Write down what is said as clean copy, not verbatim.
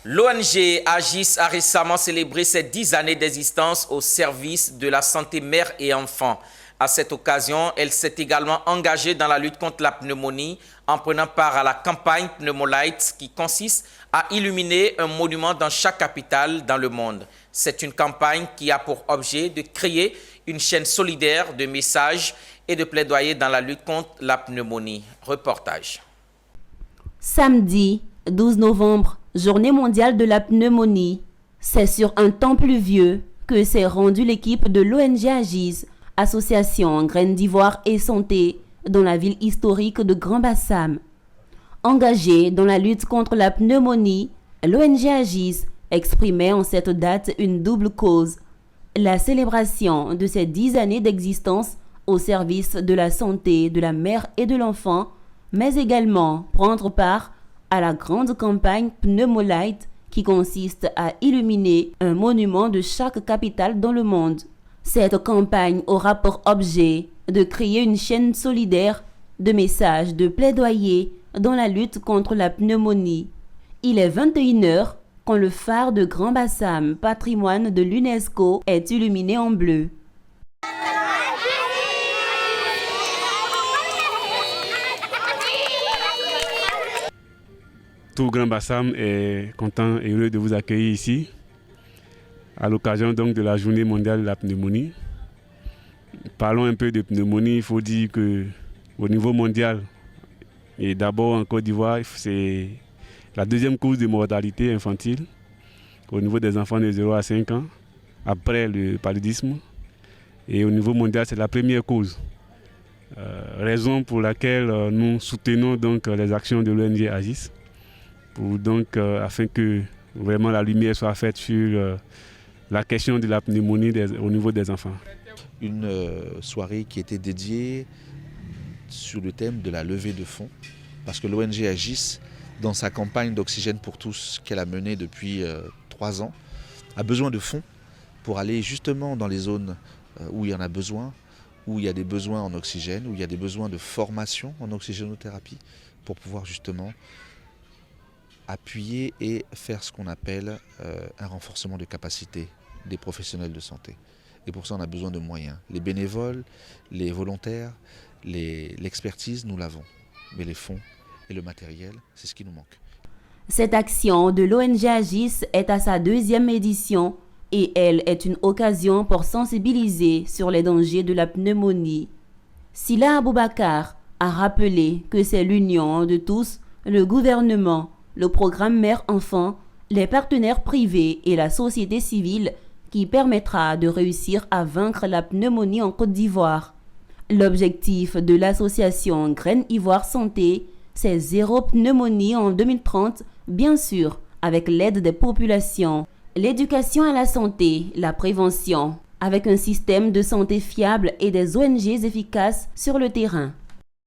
L'ONG Agis a récemment célébré ses 10 années d'existence au service de la santé mère et enfant. À cette occasion, elle s'est également engagée dans la lutte contre la pneumonie en prenant part à la campagne Pneumolight qui consiste à illuminer un monument dans chaque capitale dans le monde. C'est une campagne qui a pour objet de créer une chaîne solidaire de messages et de plaidoyer dans la lutte contre la pneumonie. Reportage. Samedi 12 novembre, Journée mondiale de la pneumonie. C'est sur un temps pluvieux que s'est rendue l'équipe de l'ONG Agis, association Graines d'Ivoire et Santé, dans la ville historique de Grand-Bassam. Engagée dans la lutte contre la pneumonie, l'ONG Agis exprimait en cette date une double cause. La célébration de ses 10 années d'existence au service de la santé de la mère et de l'enfant, mais également prendre part à la grande campagne Pneumolight qui consiste à illuminer un monument de chaque capitale dans le monde. Cette campagne aura pour objet de créer une chaîne solidaire de messages de plaidoyer dans la lutte contre la pneumonie. Il est 21h quand le phare de Grand-Bassam, patrimoine de l'UNESCO, est illuminé en bleu. Tout Grand-Bassam est content et heureux de vous accueillir ici, à l'occasion donc de la Journée mondiale de la pneumonie. Parlons un peu de pneumonie. Il faut dire qu'au niveau mondial, et d'abord en Côte d'Ivoire, c'est la deuxième cause de mortalité infantile au niveau des enfants de 0 à 5 ans, après le paludisme. Et au niveau mondial, c'est la première cause. Raison pour laquelle nous soutenons donc les actions de l'ONG Agis, afin que vraiment la lumière soit faite sur la question de la pneumonie au niveau des enfants. Une soirée qui était dédiée sur le thème de la levée de fonds, parce que l'ONG Agis, dans sa campagne d'Oxygène pour tous qu'elle a menée depuis 3 ans, a besoin de fonds pour aller justement dans les zones où il y en a besoin, où il y a des besoins en oxygène, où il y a des besoins de formation en oxygénothérapie, pour pouvoir justement appuyer et faire ce qu'on appelle un renforcement de capacité des professionnels de santé. Et pour ça, on a besoin de moyens. Les bénévoles, les volontaires, l'expertise, nous l'avons. Mais les fonds et le matériel, c'est ce qui nous manque. Cette action de l'ONG Agis est à sa 2e édition et elle est une occasion pour sensibiliser sur les dangers de la pneumonie. Sila Aboubakar a rappelé que c'est l'union de tous, le gouvernement, le programme Mère-Enfant, les partenaires privés et la société civile qui permettra de réussir à vaincre la pneumonie en Côte d'Ivoire. L'objectif de l'association Graines Ivoire Santé, c'est 0 pneumonie en 2030, bien sûr, avec l'aide des populations. L'éducation à la santé, la prévention, avec un système de santé fiable et des ONG efficaces sur le terrain.